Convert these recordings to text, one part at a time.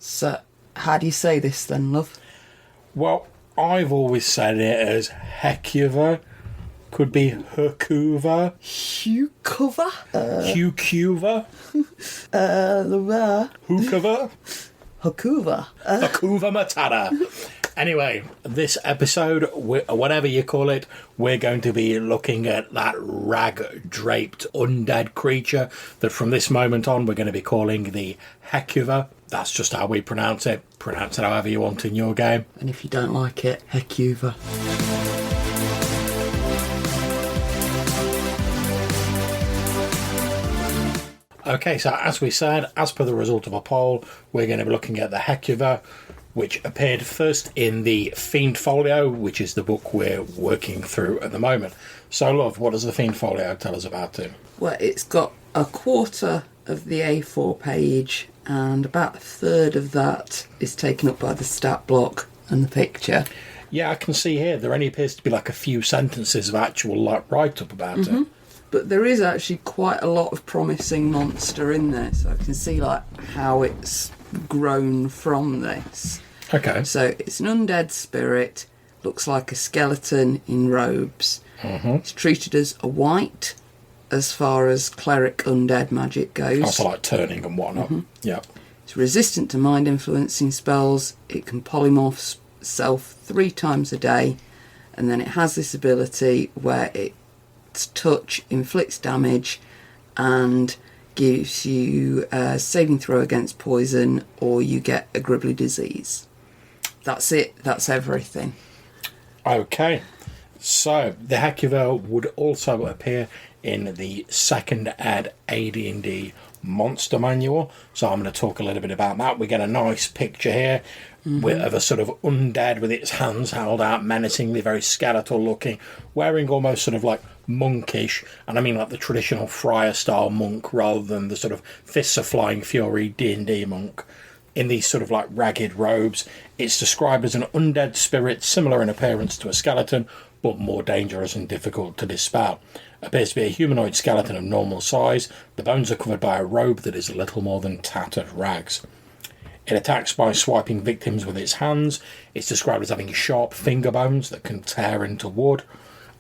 So, how do you say this then, love? Well, I've always said it as Heucuva. Could be Heucuva. Heucuva? Heucuva. Heucuva. Heucuva. Heucuva Matata. Anyway, this episode, whatever you call it, we're going to be looking at that rag-draped undead creature that from this moment on we're going to be calling the Heucuva. That's just how we pronounce it. Pronounce it however you want in your game. And if you don't like it, Heucuva. Okay, so as we said, as per the result of a poll, we're going to be looking at the Heucuva, which appeared first in the Fiend Folio, which is the book we're working through at the moment. So, love, what does the Fiend Folio tell us about him? Well, it's got a quarter of the A4 page, and about a third of that is taken up by the stat block and the picture. Yeah, I can see here there only appears to be like a few sentences of actual write-up about it. But there is actually quite a lot of promising monster in there, so I can see like how it's grown from this. Okay. So it's an undead spirit, looks like a skeleton in robes. It's treated as a white as far as cleric undead magic goes. Also like turning and whatnot. Yeah. It's resistant to mind influencing spells. It can polymorph itself 3 times a day, and then it has this ability where its touch inflicts damage and gives you a saving throw against poison, or you get a gribbly disease. That's it. That's everything. Okay. So, the Heucuva would also appear in the second ed AD&D monster manual. So I'm going to talk a little bit about that. We get a nice picture here of a sort of undead with its hands held out menacingly, very skeletal looking, wearing almost sort of like monkish, and I mean like the traditional friar style monk rather than the sort of fists of flying fury D&D monk. In these sort of like ragged robes, it's described as an undead spirit similar in appearance to a skeleton, but more dangerous and difficult to dispel. Appears to be a humanoid skeleton of normal size. The bones are covered by a robe that is little more than tattered rags. It attacks by swiping victims with its hands. It's described as having sharp finger bones that can tear into wood.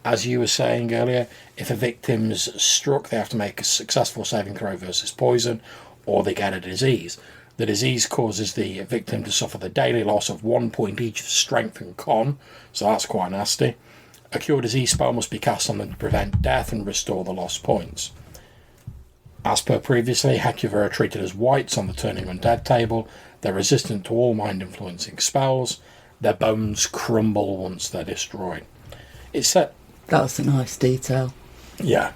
As you were saying earlier, if a victim's struck, they have to make a successful saving throw versus poison, or they get a disease. The disease causes the victim to suffer the daily loss of 1 point each of strength and con, so that's quite nasty. A cure disease spell must be cast on them to prevent death and restore the lost points. As per previously, Heucuva are treated as whites on the Turning Undead table. They're resistant to all mind-influencing spells. Their bones crumble once they're destroyed. It's set. That's a nice detail. Yeah.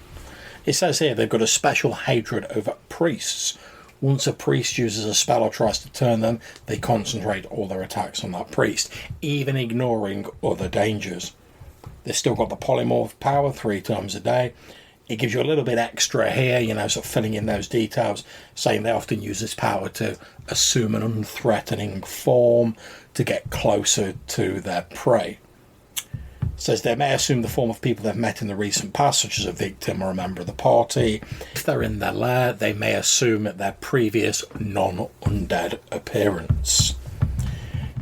It says here they've got a special hatred over priests. Once a priest uses a spell or tries to turn them, they concentrate all their attacks on that priest, even ignoring other dangers. They've still got the polymorph power 3 times a day. It gives you a little bit extra here, sort of filling in those details, saying they often use this power to assume an unthreatening form to get closer to their prey. It says they may assume the form of people they've met in the recent past, such as a victim or a member of the party. If they're in their lair, they may assume their previous non-undead appearance.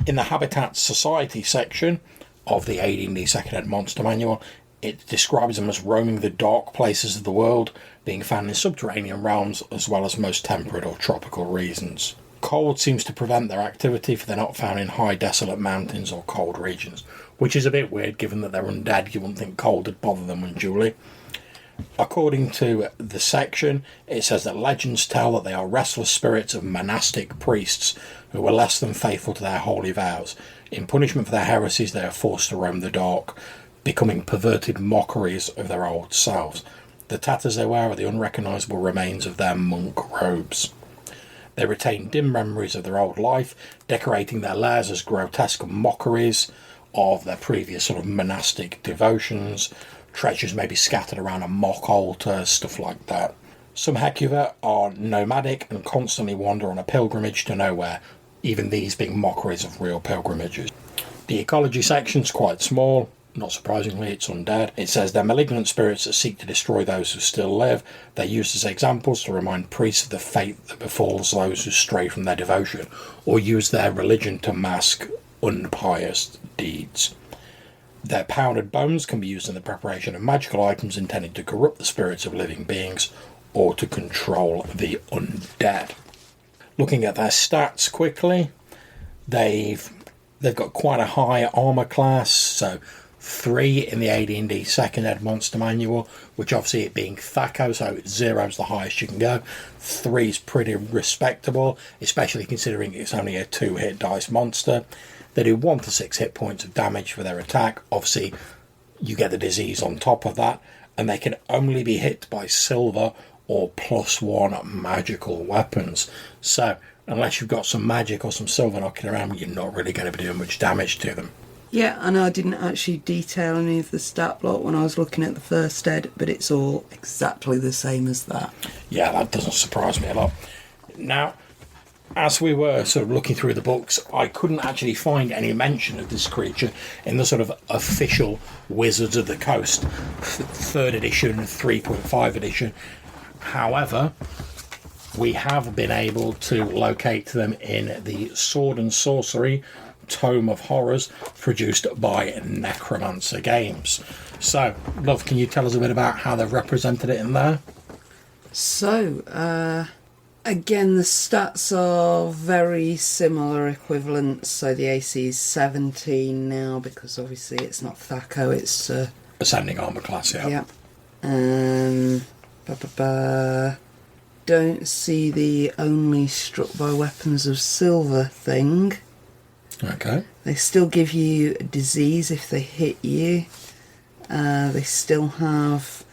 In the Habitat Society section of the AD&D Second Ed Monster Manual, it describes them as roaming the dark places of the world, being found in subterranean realms as well as most temperate or tropical regions. Cold seems to prevent their activity, for they're not found in high desolate mountains or cold regions, which is a bit weird given that they're undead. You wouldn't think cold would bother them unduly. According to the section, it says that legends tell that they are restless spirits of monastic priests who were less than faithful to their holy vows. In punishment for their heresies, they are forced to roam the dark, becoming perverted mockeries of their old selves. The tatters they wear are the unrecognisable remains of their monk robes. They retain dim memories of their old life, decorating their lairs as grotesque mockeries of their previous sort of monastic devotions. Treasures may be scattered around a mock altar, stuff like that. Some Heucuva are nomadic and constantly wander on a pilgrimage to nowhere, even these being mockeries of real pilgrimages. The ecology section's quite small, Not surprisingly, it's undead. It says they're malignant spirits that seek to destroy those who still live. They're used as examples to remind priests of the fate that befalls those who stray from their devotion, or use their religion to mask unpious deeds. Their powdered bones can be used in the preparation of magical items intended to corrupt the spirits of living beings or to control the undead. Looking at their stats quickly, they've got quite a high armour class, so 3 in the AD&D second ed monster manual, which obviously it being Thaco, so 0's the highest you can go. 3's pretty respectable, especially considering it's only a 2-hit dice monster. They do 1 to 6 hit points of damage for their attack. Obviously, you get the disease on top of that, and they can only be hit by silver or +1 magical weapons. So, unless you've got some magic or some silver knocking around, you're not really going to be doing much damage to them. Yeah, I know I didn't actually detail any of the stat block when I was looking at the first ed, but it's all exactly the same as that. Yeah, that doesn't surprise me a lot. Now, as we were sort of looking through the books, I couldn't actually find any mention of this creature in the sort of official Wizards of the Coast 3rd edition, 3.5 edition. However, we have been able to locate them in the Sword and Sorcery Tome of Horrors produced by Necromancer Games. So, Love, can you tell us a bit about how they've represented it in there? So, again, the stats are very similar equivalents. So the AC is 17 now because obviously it's not Thaco, it's... Ascending armour class, yeah. Don't see the only struck by weapons of silver thing. Okay. They still give you a disease if they hit you. They still have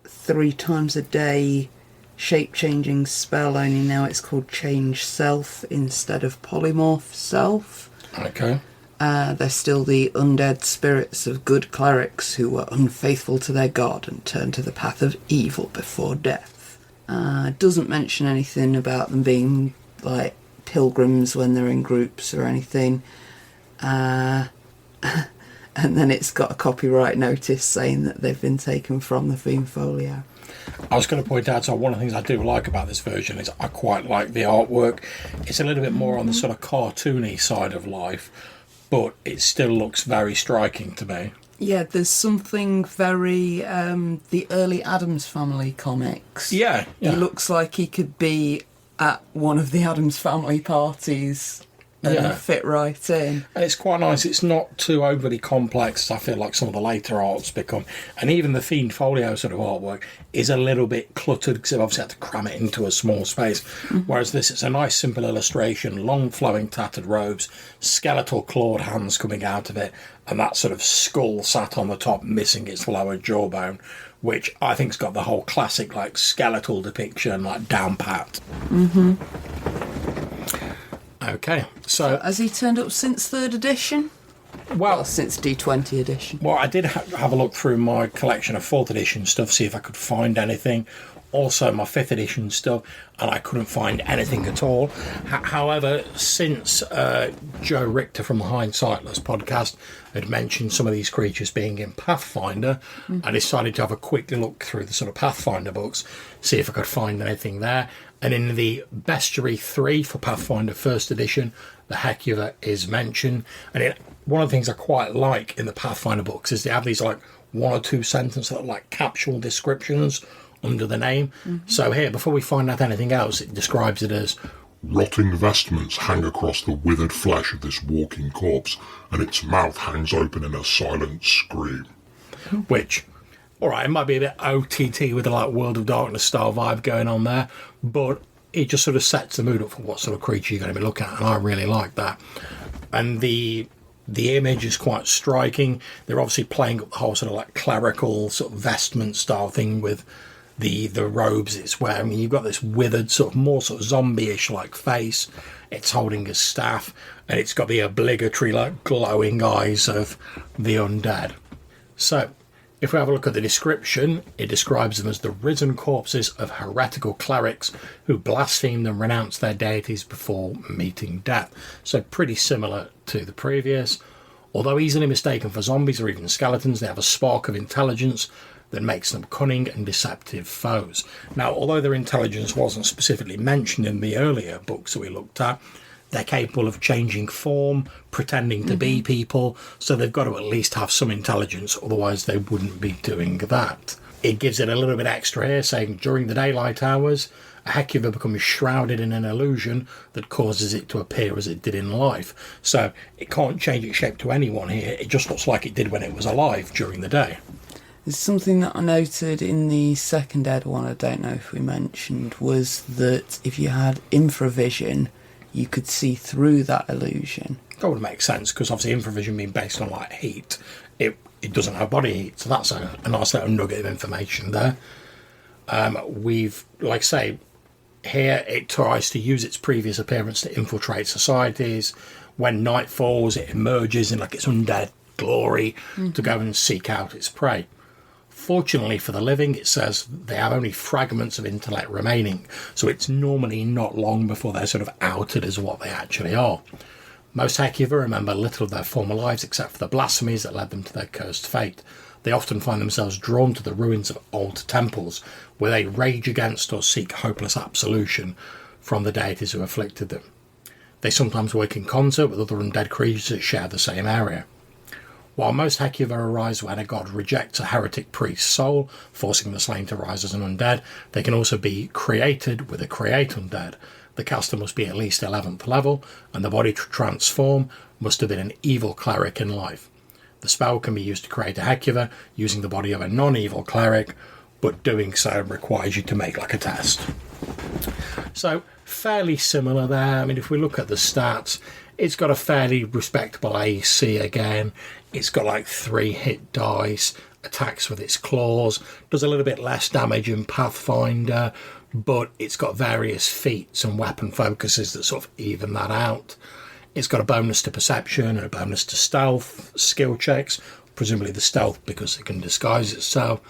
3 times a day shape-changing spell, only now it's called Change Self instead of Polymorph Self. Okay. They're still the undead spirits of good clerics who were unfaithful to their god and turned to the path of evil before death. Doesn't mention anything about them being like pilgrims when they're in groups or anything. And then it's got a copyright notice saying that they've been taken from the theme folio. I was going to point out, so one of the things I do like about this version is I quite like the artwork. It's a little bit more on the sort of cartoony side of life, but it still looks very striking to me. Yeah, there's something very the early Addams Family comics. Yeah. He looks like he could be at one of the Addams Family parties and fit right in. And it's quite nice. It's not too overly complex, I feel like some of the later arts become. And even the Fiend Folio sort of artwork is a little bit cluttered because they've obviously had to cram it into a small space. Mm-hmm. Whereas this, it's a nice simple illustration, long flowing tattered robes, skeletal clawed hands coming out of it, and that sort of skull sat on the top missing its lower jawbone, which I think's got the whole classic like skeletal depiction like down pat. Mm-hmm. Okay, so has he turned up since 3rd edition? Well, since D20 edition. Well, I did have a look through my collection of 4th edition stuff, see if I could find anything. Also, my 5th edition stuff, and I couldn't find anything at all. However, since Joe Richter from the Hindsightless podcast had mentioned some of these creatures being in Pathfinder, I decided to have a quick look through the sort of Pathfinder books, see if I could find anything there. And in the Bestiary 3 for Pathfinder 1st edition, the Heucuva is mentioned. And one of the things I quite like in the Pathfinder books is they have these like 1 or 2 sentences that are like capsule descriptions under the name. Mm-hmm. So here, before we find out anything else, it describes it as rotting vestments hang across the withered flesh of this walking corpse, and its mouth hangs open in a silent scream. Which, alright, it might be a bit OTT with a like World of Darkness style vibe going on there, but it just sort of sets the mood up for what sort of creature you're going to be looking at, and I really like that. And the image is quite striking. They're obviously playing up the whole sort of like clerical sort of vestment style thing with the robes it's wearing. I mean, you've got this withered sort of more sort of zombie-ish like face. It's holding a staff, and it's got the obligatory like glowing eyes of the undead. So if we have a look at the description, it describes them as the risen corpses of heretical clerics who blasphemed and renounced their deities before meeting death. So pretty similar to the previous. Although easily mistaken for zombies or even skeletons, they have a spark of intelligence that makes them cunning and deceptive foes. Now, although their intelligence wasn't specifically mentioned in the earlier books that we looked at, they're capable of changing form, pretending to be people, so they've got to at least have some intelligence, otherwise they wouldn't be doing that. It gives it a little bit extra here, saying during the daylight hours, a Heucuva becomes shrouded in an illusion that causes it to appear as it did in life. So it can't change its shape to anyone here, it just looks like it did when it was alive during the day. There's something that I noted in the second ed one, I don't know if we mentioned, was that if you had infravision, you could see through that illusion. That would make sense, because obviously infravision being based on like heat, it doesn't have body heat, so that's a nice little nugget of information there. We've, like I say, here it tries to use its previous appearance to infiltrate societies. When night falls, it emerges in like its undead glory to go and seek out its prey. Fortunately for the living, it says they have only fragments of intellect remaining, so it's normally not long before they're sort of outed as what they actually are. Most Heucuva remember little of their former lives except for the blasphemies that led them to their cursed fate. They often find themselves drawn to the ruins of old temples, where they rage against or seek hopeless absolution from the deities who afflicted them. They sometimes work in concert with other undead creatures that share the same area. While most Heucuva arise when a god rejects a heretic priest's soul, forcing the slain to rise as an undead, they can also be created with a create undead. The caster must be at least 11th level, and the body to transform must have been an evil cleric in life. The spell can be used to create a Heucuva using the body of a non-evil cleric, but doing so requires you to make like a test. So, fairly similar there. I mean, if we look at the stats, it's got a fairly respectable AC again. It's got like 3 hit dice, attacks with its claws, does a little bit less damage in Pathfinder, but it's got various feats and weapon focuses that sort of even that out. It's got a bonus to perception and a bonus to stealth skill checks, presumably the stealth because it can disguise itself.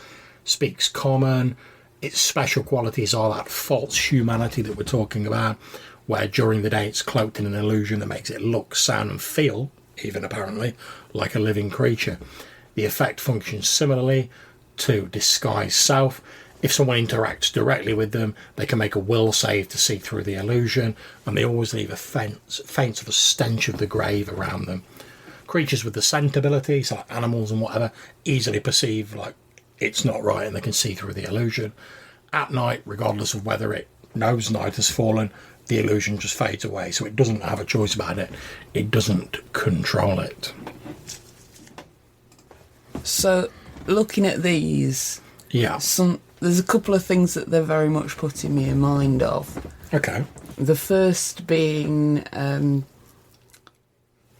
Speaks common. Its special qualities are that false humanity that we're talking about, where during the day it's cloaked in an illusion that makes it look, sound and feel, even apparently, like a living creature. The effect functions similarly to disguise self. If someone interacts directly with them, they can make a will save to see through the illusion, and they always leave a faint sort of stench of the grave around them. Creatures with the scent abilities, like animals and whatever, easily perceive like it's not right and they can see through the illusion. At night, regardless of whether it knows night has fallen, the illusion just fades away, so it doesn't have a choice about it. It doesn't control it. So, looking at these, Yeah. there's a couple of things that they're very much putting me in mind of. Okay. The first being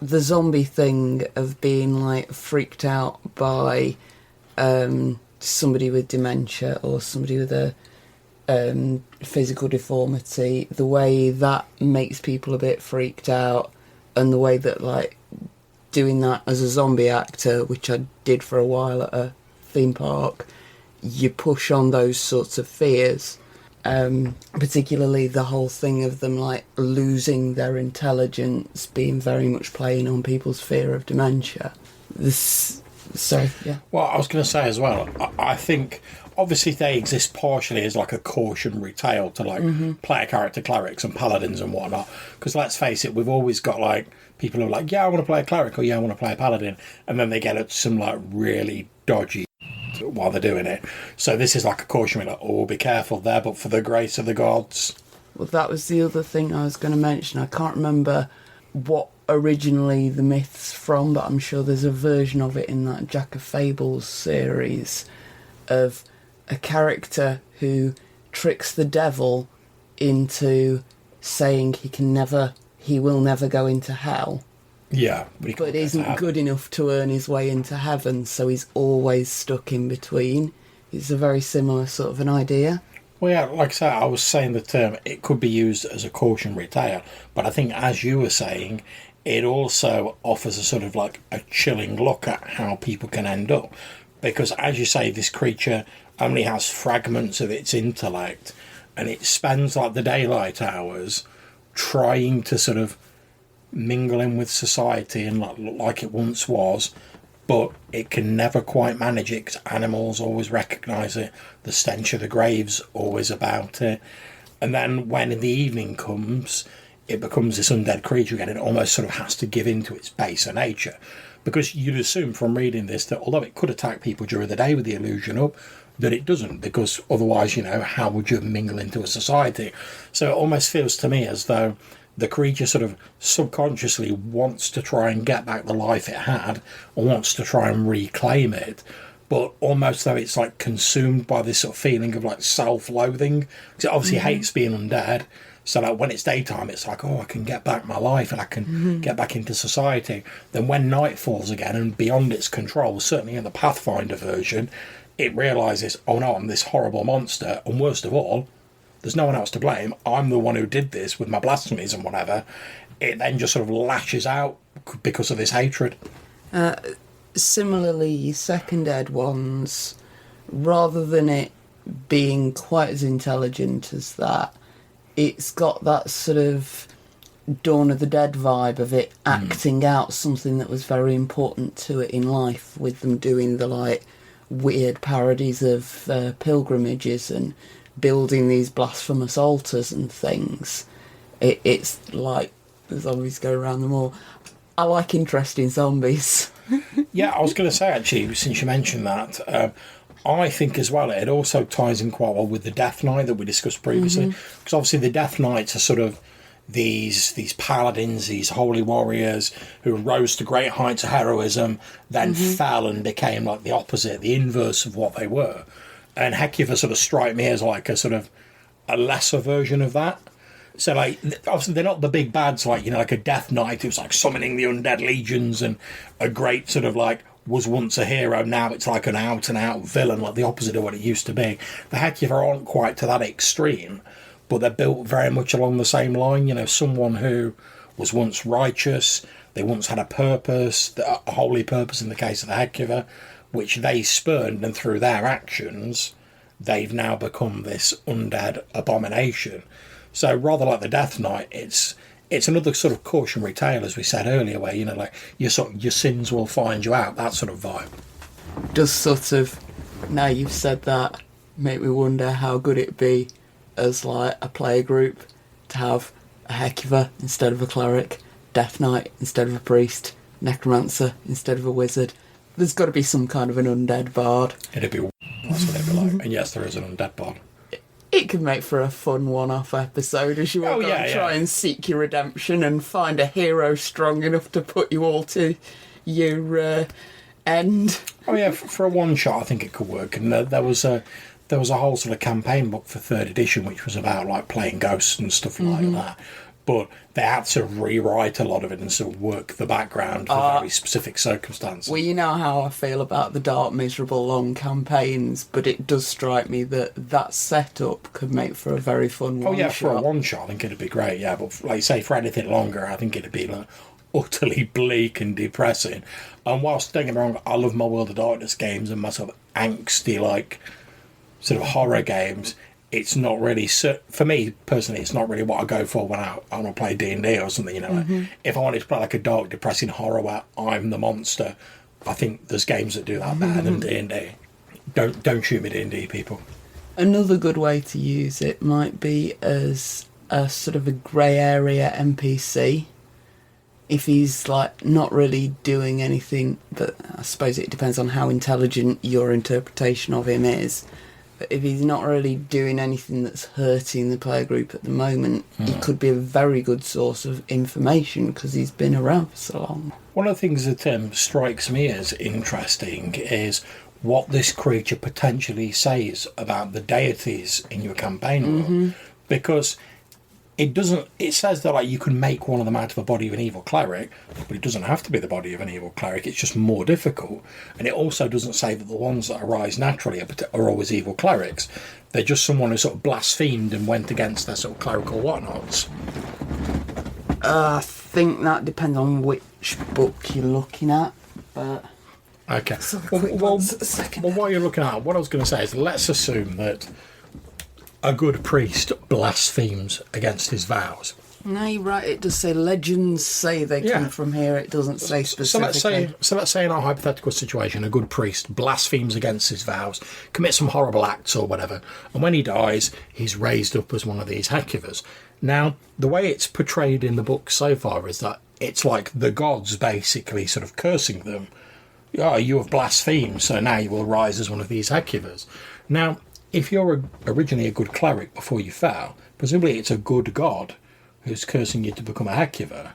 the zombie thing of being like freaked out by somebody with dementia or somebody with a physical deformity, the way that makes people a bit freaked out, and the way that like doing that as a zombie actor, which I did for a while at a theme park, you push on those sorts of fears, particularly the whole thing of them like losing their intelligence being very much playing on people's fear of dementia. Yeah. Well, I was going to say as well, I think obviously they exist partially as like a cautionary tale to like player character clerics and paladins and whatnot, because let's face it, we've always got like people who are like, yeah, I want to play a cleric, or yeah, I want to play a paladin, and then they get up to some like really dodgy while they're doing it. So this is like a cautionary, like, oh, be careful there, but for the grace of the gods. Well, that was the other thing I was going to mention. I can't remember what originally the myth's from, but I'm sure there's a version of it in that Jack of Fables series of a character who tricks the devil into saying he will never go into hell. Yeah. But isn't good enough to earn his way into heaven, so he's always stuck in between. It's a very similar sort of an idea. Well, yeah, like I said, I was saying the term, it could be used as a cautionary tale, but I think, as you were saying, it also offers a sort of like a chilling look at how people can end up. Because, as you say, this creature only has fragments of its intellect, and it spends like the daylight hours trying to sort of mingle in with society and like it once was, but it can never quite manage it because animals always recognise it. The stench of the grave's always about it. And then when in the evening comes, it becomes this undead creature again. It almost sort of has to give in to its baser nature. Because you'd assume from reading this that although it could attack people during the day with the illusion up, that it doesn't, because otherwise, you know, how would you mingle into a society? So it almost feels to me as though the creature sort of subconsciously wants to try and get back the life it had, or wants to try and reclaim it, but almost though it's like consumed by this sort of feeling of like self-loathing, because it obviously hates being undead. So like when it's daytime, it's like, oh, I can get back my life and I can get back into society. Then when night falls again and beyond its control, certainly in the Pathfinder version, it realises, oh no, I'm this horrible monster, and worst of all, there's no one else to blame. I'm the one who did this with my blasphemies and whatever. It then just sort of lashes out because of this hatred. Similarly, second ed ones, rather than it being quite as intelligent as that, it's got that sort of Dawn of the Dead vibe of it acting out something that was very important to it in life, with them doing the like weird parodies of pilgrimages and building these blasphemous altars and things. It's like the zombies go around them all. I like interesting zombies. Yeah, I was going to say, actually, since you mentioned that, I think as well it also ties in quite well with the Death Knight that we discussed previously, because obviously the Death Knights are sort of these paladins, these holy warriors who rose to great heights of heroism, then fell and became like the opposite, the inverse of what they were. And Heucuva sort of strike me as like a sort of a lesser version of that. So like, obviously they're not the big bads like, you know, like a Death Knight who's like summoning the undead legions and a great sort of like was once a hero, now it's like an out and out villain, like the opposite of what it used to be. The Heucuva aren't quite to that extreme, but they're built very much along the same line. You know, someone who was once righteous, they once had a purpose, a holy purpose in the case of the Heucuva, which they spurned, and through their actions, they've now become this undead abomination. So rather like the Death Knight, it's another sort of cautionary tale, as we said earlier, where, you know, like your sins will find you out, that sort of vibe. Does sort of, now you've said that, make me wonder how good it'd be as like a player group to have a Heucuva instead of a cleric, Death Knight instead of a priest, Necromancer instead of a wizard. There's got to be some kind of an undead bard. It'd be that's what it'd be like. And yes, there is an undead bard. It could make for a fun one-off episode as you all try and seek your redemption and find a hero strong enough to put you all to your end. Oh yeah, for a one-shot I think it could work. And there was a whole sort of campaign book for 3rd edition which was about like playing ghosts and stuff like that. But they had to rewrite a lot of it and sort of work the background for very specific circumstances. Well, you know how I feel about the dark, miserable, long campaigns, but it does strike me that setup could make for a very fun one-shot. Oh yeah, for a one-shot I think it'd be great, yeah. But like you say, for anything longer, I think it'd be like utterly bleak and depressing. And whilst, don't get me wrong, I love my World of Darkness games and my sort of angsty, like, sort of horror games, it's not really, for me personally, it's not really what I go for when I want to play D&D or something, you know. Like, if I wanted to play like a dark, depressing horror where I'm the monster, I think there's games that do that better than D&D. Don't shoot me, D&D people. Another good way to use it might be as a sort of a grey area NPC. If he's like not really doing anything, but I suppose it depends on how intelligent your interpretation of him is. But if he's not really doing anything that's hurting the player group at the moment, he could be a very good source of information because he's been around for so long. One of the things that strikes me as interesting is what this creature potentially says about the deities in your campaign world. Because it says that like you can make one of them out of a body of an evil cleric, but it doesn't have to be the body of an evil cleric, it's just more difficult. And it also doesn't say that the ones that arise naturally are always evil clerics. They're just someone who sort of blasphemed and went against their sort of clerical whatnots. I think that depends on which book you're looking at, but... Okay. Well, what you're looking at, what I was going to say is, let's assume that a good priest blasphemes against his vows. No, you're right. It does say legends say they come from here. It doesn't say specifically. So let's say in our hypothetical situation, a good priest blasphemes against his vows, commits some horrible acts or whatever, and when he dies, he's raised up as one of these Heucuvas. Now, the way it's portrayed in the book so far is that it's like the gods basically sort of cursing them. Oh, you have blasphemed, so now you will rise as one of these Heucuvas. Now, if you're originally a good cleric before you fell, presumably it's a good god who's cursing you to become a Heucuva.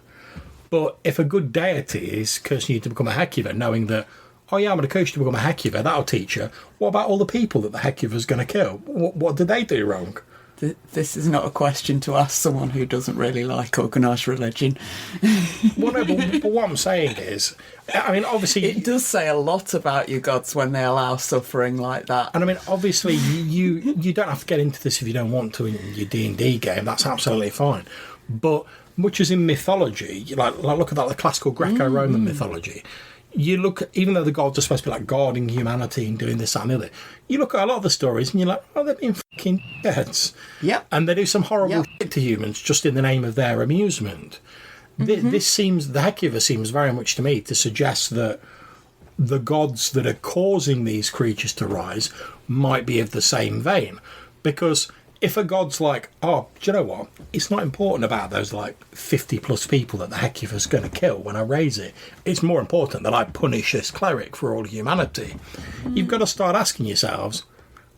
But if a good deity is cursing you to become a Heucuva, knowing that, oh yeah, I'm going to curse you to become a Heucuva, that'll teach you, what about all the people that the Heucuva's going to kill? What did they do wrong? This is not a question to ask someone who doesn't really like organised religion. Well, no, but what I'm saying is, I mean, obviously... It does say a lot about your gods when they allow suffering like that. And I mean, obviously, you don't have to get into this if you don't want to in your D&D game. That's absolutely fine. But much as in mythology, like look at that, the classical Greco-Roman mythology, you look, even though the gods are supposed to be like guarding humanity and doing this, that and the other, you look at a lot of the stories and you're like, oh, they're being fucking heads. Yep. And they do some horrible shit to humans just in the name of their amusement. This seems, the Heucuva seems very much to me to suggest that the gods that are causing these creatures to rise might be of the same vein. Because if a god's like, oh, do you know what? It's not important about those like 50 plus people that the Heucuva's going to kill when I raise it. It's more important that I punish this cleric for all humanity. You've got to start asking yourselves,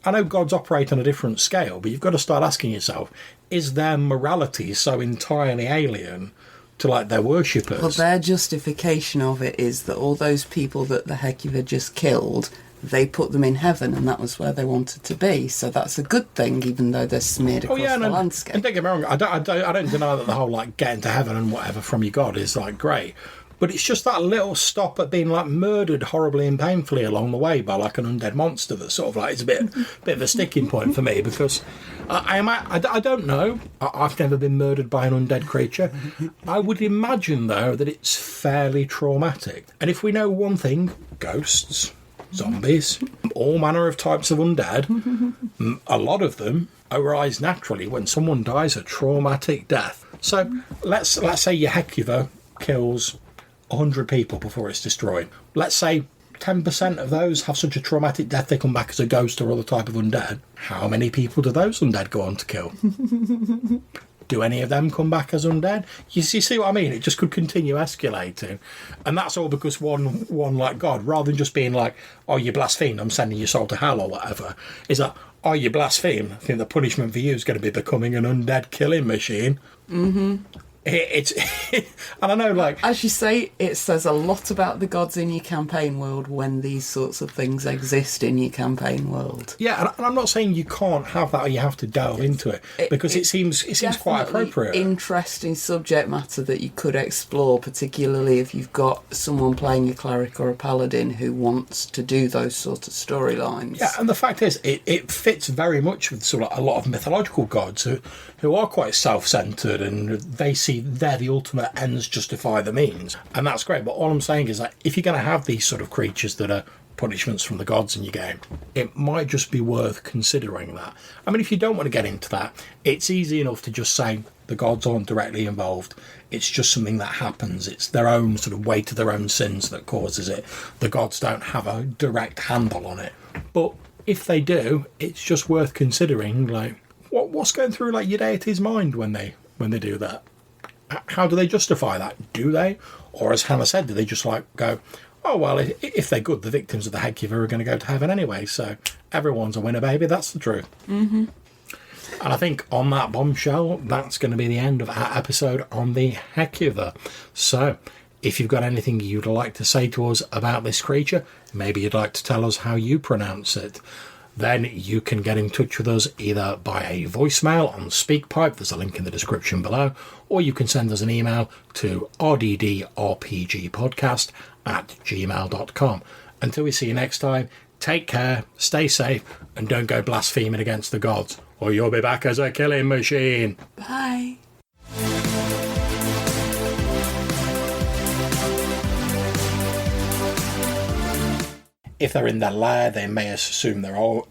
I know gods operate on a different scale, but you've got to start asking yourself, is their morality so entirely alien to like their worshippers? Well, their justification of it is that all those people that the Heucuva just killed, they put them in heaven, and that was where they wanted to be. So that's a good thing, even though they're smeared across the landscape. And don't get me wrong, I don't deny that the whole like getting to heaven and whatever from your god is like great, but it's just that little stop at being like murdered horribly and painfully along the way by like an undead monster that sort of like is a bit of a sticking point for me, because I don't know. I've never been murdered by an undead creature. I would imagine though that it's fairly traumatic. And if we know one thing, ghosts, zombies, all manner of types of undead, a lot of them arise naturally when someone dies a traumatic death. So let's say your Heucuva kills 100 people before it's destroyed. Let's say 10% of those have such a traumatic death they come back as a ghost or other type of undead. How many people do those undead go on to kill? Do any of them come back as undead? You see what I mean? It just could continue escalating. And that's all because one like God, rather than just being like, oh, you blasphemed, I'm sending your soul to hell or whatever, is that, oh, you blasphemed, I think the punishment for you is going to be becoming an undead killing machine. It's and I know, like, as you say, it says a lot about the gods in your campaign world when these sorts of things exist in your campaign world. Yeah, and I'm not saying you can't have that or you have to delve into it, because it seems quite appropriate. Interesting subject matter that you could explore, particularly if you've got someone playing a cleric or a paladin who wants to do those sort of storylines. Yeah, and the fact is, it fits very much with sort of a lot of mythological gods who are quite self-centered, and they see they're the ultimate ends justify the means, and that's great. But all I'm saying is that if you're going to have these sort of creatures that are punishments from the gods in your game, it might just be worth considering that. I mean, if you don't want to get into that, it's easy enough to just say the gods aren't directly involved. It's just something that happens. It's their own sort of weight of their own sins that causes it. The gods don't have a direct handle on it. But if they do, it's just worth considering, like, what's going through like your deity's mind when they do that? How do they justify that? Do they? Or as Hannah said, do they just like go, oh, well, if they're good, the victims of the Heucuva are going to go to heaven anyway, so everyone's a winner, baby. That's the truth. And I think on that bombshell, that's going to be the end of our episode on the Heucuva. So if you've got anything you'd like to say to us about this creature, maybe you'd like to tell us how you pronounce it, then you can get in touch with us either by a voicemail on SpeakPipe, there's a link in the description below, or you can send us an email to rddrpgpodcast@gmail.com. Until we see you next time, take care, stay safe, and don't go blaspheming against the gods, or you'll be back as a killing machine. Bye. If they're in their lair, they may assume they're all